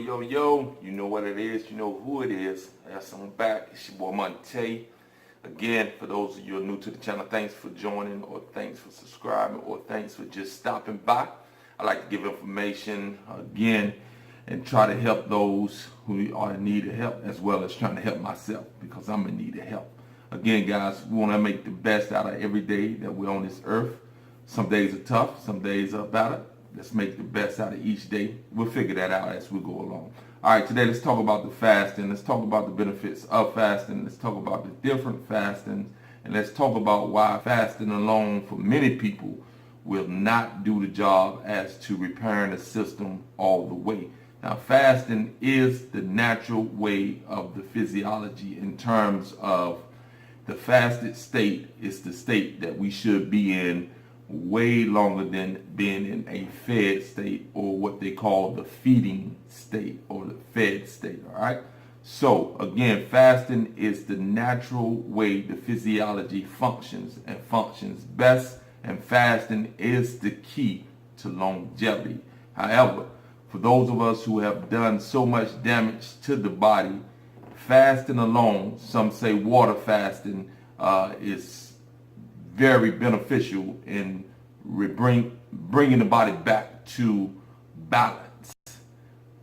Yo, you know what it is, you know who it is. Yes, I'm back. It's your boy Monte. Again, for those of you who are new to the channel, thanks for joining, or thanks for subscribing, or thanks for just stopping by. I like to give information again and try to help those who are in need of help, as well as trying to help myself, because I'm in need of help. Again, guys, we want to make the best out of every day that we're on this earth. Some days are tough, some days are better. Let's make the best out of each day. We'll figure that out as we go along. All right, today let's talk about the fasting. Let's talk about the benefits of fasting. Let's talk about the different fastings. And let's talk about why fasting alone for many people will not do the job as to repairing the system all the way. Now, fasting is the natural way of the physiology in terms of the fasted state is the state that we should be in way longer than being in a fed state, or what they call the feeding state or the fed state. All right. So again, fasting is the natural way the physiology functions and functions best, and fasting is the key to longevity. However, for those of us who have done so much damage to the body, fasting alone, some say water fasting, is very beneficial in bringing the body back to balance.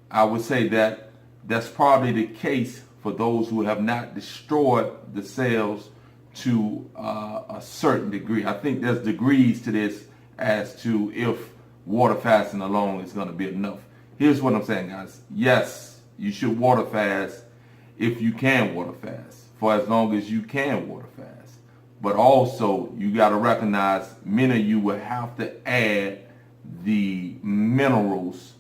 I would say that that's probably the case for those who have not destroyed the cells to a certain degree. I think there's degrees to this as to if water fasting alone is going to be enough. Here's what I'm saying, guys. Yes, you should water fast if you can water fast, for as long as you can water fast. But also, you got to recognize many of you will have to add the minerals,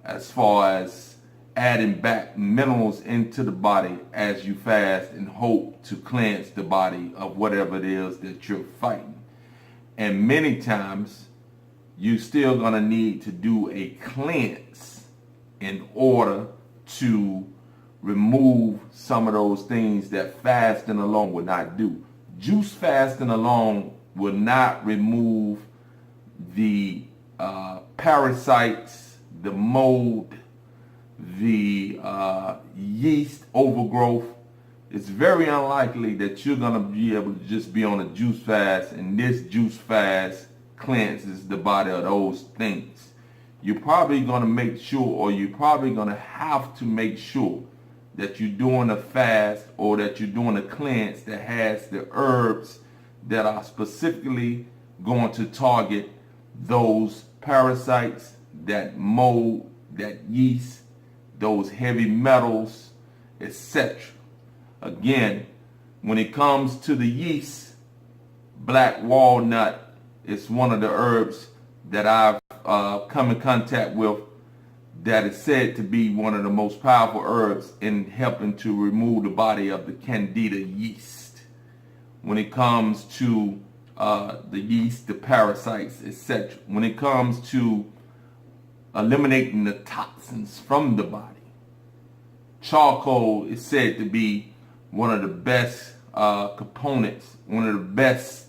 as far as adding back minerals into the body as you fast, and hope to cleanse the body of whatever it is that you're fighting. And many times, you're still going to need to do a cleanse in order to remove some of those things that fasting alone will not do. Juice fasting alone will not remove the parasites, the mold, the yeast overgrowth. It's very unlikely that you're going to be able to just be on a juice fast and this juice fast cleanses the body of those things. You're probably going to make sure, or you're probably going to have to make sure, that you're doing a fast or that you're doing a cleanse that has the herbs that are specifically going to target those parasites, that mold, that yeast, those heavy metals, etc. Again, when it comes to the yeast, black walnut is one of the herbs that I've come in contact with that is said to be one of the most powerful herbs in helping to remove the body of the candida yeast. When it comes to the yeast, the parasites, etc. When it comes to eliminating the toxins from the body, charcoal is said to be one of the best components, one of the best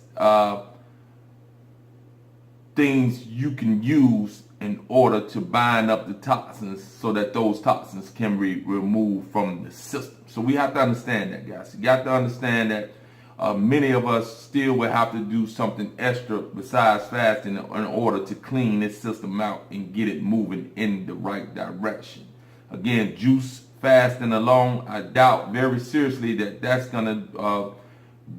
things you can use in order to bind up the toxins so that those toxins can be removed from the system. So we have to understand that, guys. You got to understand that many of us still will have to do something extra besides fasting in order to clean this system out and get it moving in the right direction. Again, juice fasting alone, I doubt very seriously that that's going to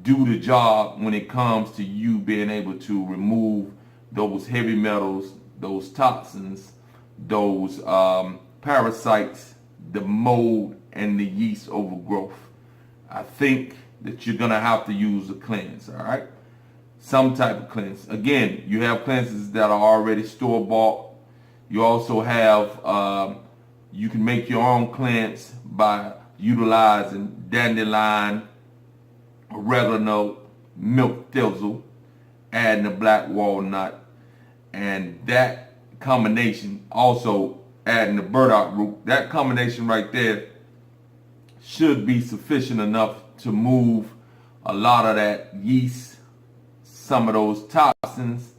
do the job when it comes to you being able to remove those heavy metals, those toxins, those parasites, the mold, and the yeast overgrowth. I think that you're going to have to use a cleanse, all right? Some type of cleanse. Again, you have cleanses that are already store-bought. You also have, you can make your own cleanse by utilizing dandelion, oregano, milk thistle, adding a black walnut, and that combination, also adding the burdock root, that combination right there should be sufficient enough to move a lot of that yeast, some of those toxins,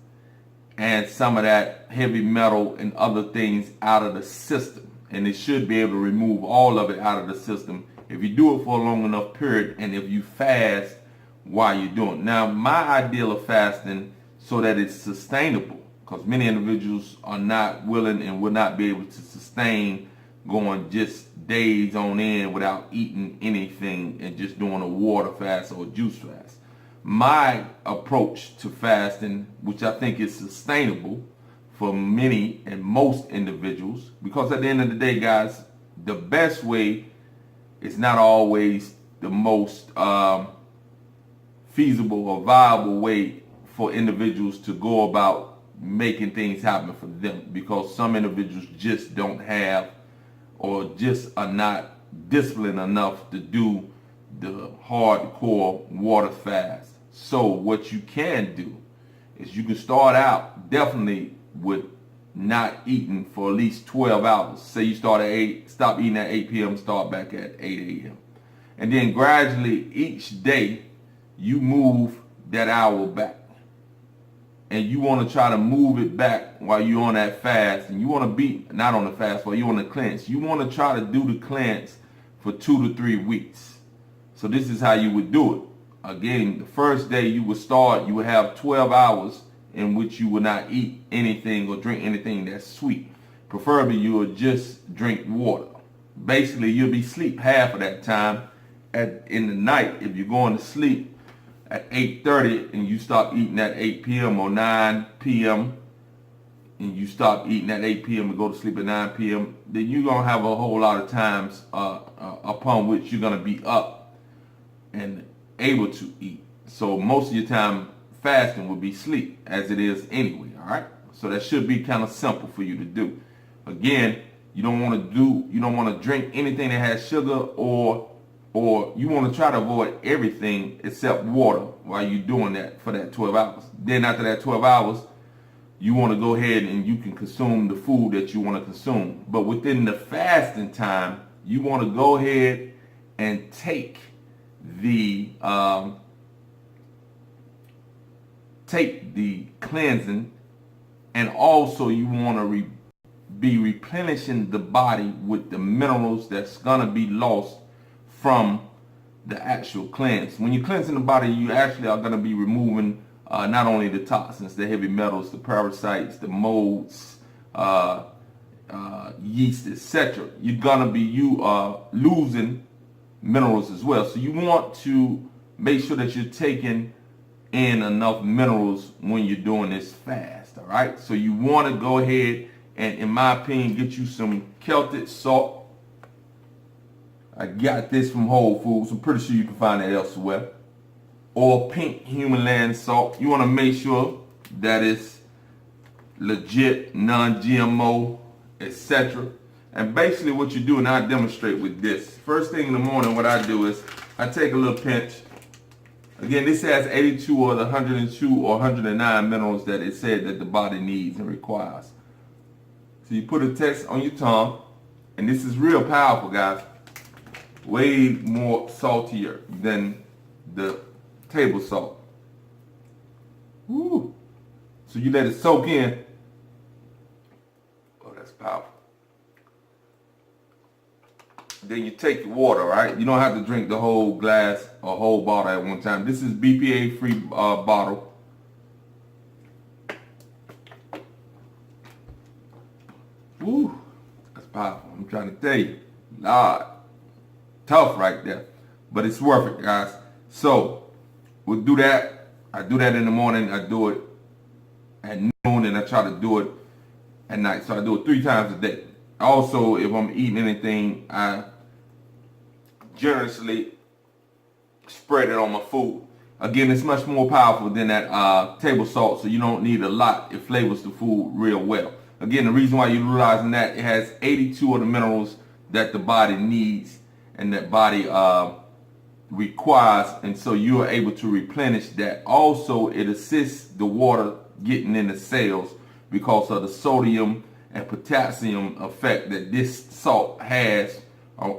and some of that heavy metal and other things out of the system. and it should be able to remove all of it out of the system if you do it for a long enough period, and if you fast while you're doing it. Now, my ideal of fasting so that it's sustainable, because many individuals are not willing and will not be able to sustain going just days on end without eating anything and just doing a water fast or a juice fast. My approach to fasting, which I think is sustainable for many and most individuals, because at the end of the day, guys, the best way is not always the most feasible or viable way for individuals to go about making things happen for them, because some individuals just don't have or just are not disciplined enough to do the hardcore water fast. So what you can do is you can start out definitely with not eating for at least 12 hours. Say you start at 8, stop eating at 8 p.m., start back at 8 a.m. And then gradually each day you move that hour back. And you want to try to move it back while you're on that fast. And you want to be, not on the fast, while you're on the cleanse. You want to try to do the cleanse for 2 to 3 weeks. So this is how you would do it. Again, the first day you would start, you would have 12 hours in which you would not eat anything or drink anything that's sweet. Preferably you would just drink water. Basically, you'll be asleep half of that time. In the night, if you're going to sleep at 8:30 and you stop eating at 8 p.m. or 9 p.m. and you stop eating at 8 p.m. and go to sleep at 9 p.m., then you're going to have a whole lot of times upon which you're going to be up and able to eat. So most of your time fasting will be sleep, as it is anyway, all right? So that should be kind of simple for you to do. Again, you don't want to drink anything that has sugar, or you want to try to avoid everything except water while you're doing that for that 12 hours. Then after that 12 hours, you want to go ahead and you can consume the food that you want to consume. But within the fasting time, you want to go ahead and take the cleansing, and also you want to be replenishing the body with the minerals that's going to be lost from the actual cleanse. When you're cleansing the body, you actually are going to be removing not only the toxins, the heavy metals, the parasites, the molds, yeast, etc. You're going to be losing minerals as well. So you want to make sure that you're taking in enough minerals when you're doing this fast, all right? So you want to go ahead and, in my opinion, get you some Celtic salt. I got this from Whole Foods. I'm pretty sure you can find it elsewhere. Or pink human land salt. You want to make sure that it's legit, non-GMO, etc. And basically what you do, and I demonstrate with this. First thing in the morning, what I do is I take a little pinch. Again, this has 82 or the 102 or 109 minerals that it said that the body needs and requires. So you put a text on your tongue, and this is real powerful, guys. Way more saltier than the table salt. Woo. So you let it soak in. Oh, that's powerful. Then you take the water, right? You don't have to drink the whole glass or whole bottle at one time. This is BPA-free bottle. Woo, that's powerful. I'm trying to tell you. Lord, tough right there. But it's worth it, guys. So, we'll do that. I do that in the morning. I do it at noon, and I try to do it at night. So I do it 3 times a day. Also, if I'm eating anything, I generously spread it on my food. Again, it's much more powerful than that table salt, so you don't need a lot. It flavors the food real well. Again, the reason why you're utilizing that, it has 82 of the minerals that the body needs and that body requires, and so you are able to replenish that. Also, it assists the water getting in the cells because of the sodium and potassium effect that this salt has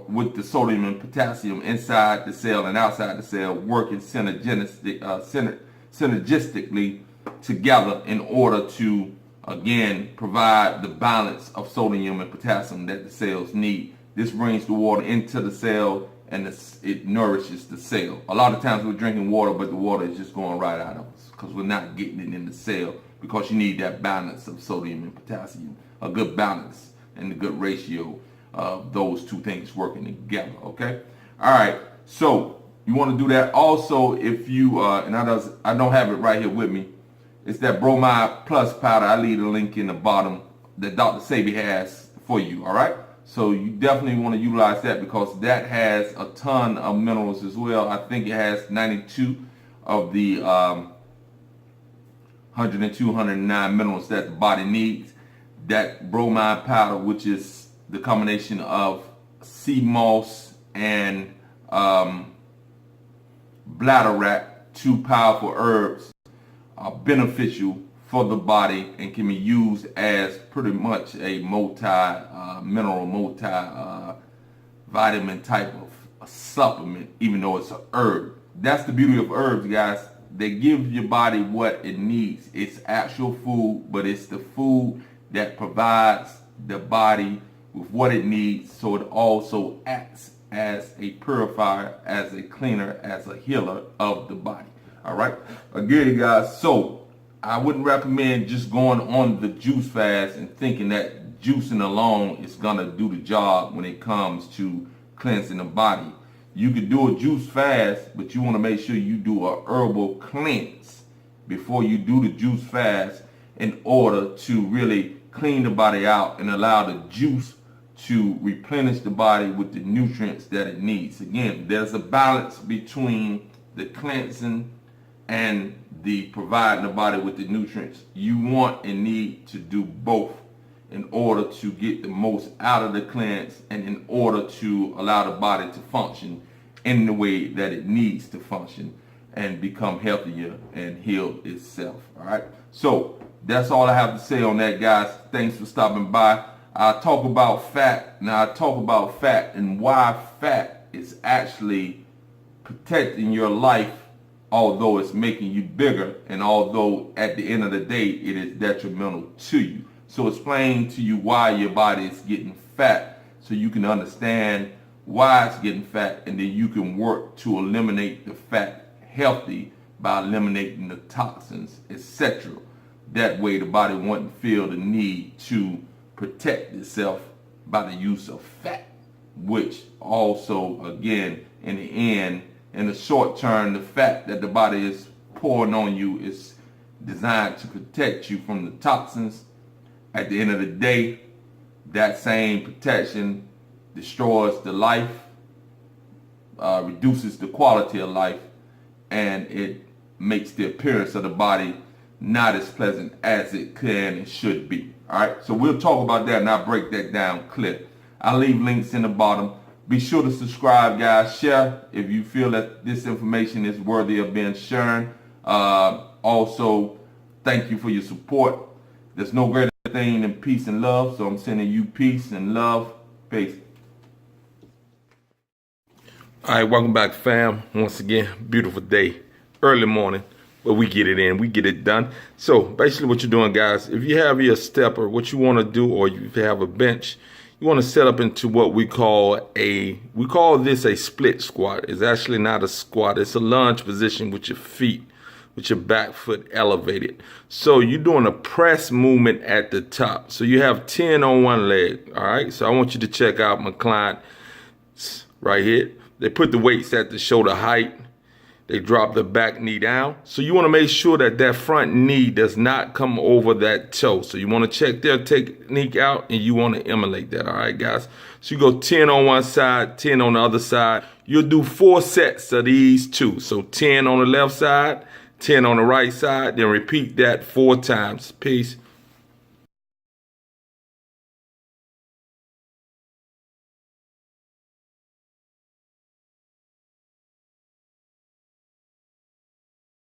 with the sodium and potassium inside the cell and outside the cell working synergistically together in order to again, provide the balance of sodium and potassium that the cells need. This brings the water into the cell and it nourishes the cell. A lot of times we're drinking water, but the water is just going right out of us because we're not getting it in the cell, because you need that balance of sodium and potassium, a good balance and a good ratio of those two things working together, okay? All right, so you want to do that. Also, if you, and I don't have it right here with me, it's that Bromide Plus powder. I leave a link in the bottom that Dr. Sabi has for you, all right? So you definitely want to utilize that because that has a ton of minerals as well. I think it has 92 of the 102, 109 minerals that the body needs. That bromide powder, which is the combination of sea moss and bladderwrack, two powerful herbs, are beneficial for the body and can be used as pretty much a multi-mineral, multi-vitamin type of a supplement, even though it's a herb. That's the beauty of herbs, guys. They give your body what it needs. It's actual food, but it's the food that provides the body with what it needs, so it also acts as a purifier, as a cleaner, as a healer of the body. All right, again, guys, so I wouldn't recommend just going on the juice fast and thinking that juicing alone is gonna do the job when it comes to cleansing the body. You could do a juice fast, but you want to make sure you do a herbal cleanse before you do the juice fast in order to really clean the body out and allow the juice to replenish the body with the nutrients that it needs. Again, there's a balance between the cleansing and the providing the body with the nutrients. You want and need to do both in order to get the most out of the cleanse and in order to allow the body to function in the way that it needs to function and become healthier and heal itself. All right, so that's all I have to say on that, guys. Thanks for stopping by. I talk about fat. Now I talk about fat and why fat is actually protecting your life, although it's making you bigger, and although at the end of the day it is detrimental to you. So explain to you why your body is getting fat, so you can understand why it's getting fat, and then you can work to eliminate the fat healthy by eliminating the toxins, etc. That way the body won't feel the need to protect itself by the use of fat, which also, again, in the end, in the short term, the fat that the body is pouring on you is designed to protect you from the toxins. At the end of the day, that same protection destroys the life, reduces the quality of life, and it makes the appearance of the body not as pleasant as it can and should be. All right, so we'll talk about that and I'll break that down clear. I'll leave links in the bottom. Be sure to subscribe, guys. Share if you feel that this information is worthy of being shared. Also, thank you for your support. There's no greater thing than peace and love, so I'm sending you peace and love. Peace. All right, welcome back, fam. Once again, beautiful day, early morning, but we get it in, we get it done. So basically what you're doing, guys, if you have your stepper, what you want to do, or if you have a bench, you want to set up into what we call this a split squat. It's actually not a squat. It's a lunge position with your feet, with your back foot elevated. So you're doing a press movement at the top. So you have 10 on one leg, all right? So I want you to check out my client right here. They put the weights at the shoulder height. They drop the back knee down. So you want to make sure that that front knee does not come over that toe. So you want to check their technique out and you want to emulate that. All right, guys. So you go 10 on one side, 10 on the other side. You'll do 4 sets of these two. So 10 on the left side, 10 on the right side. Then repeat that 4 times. Peace.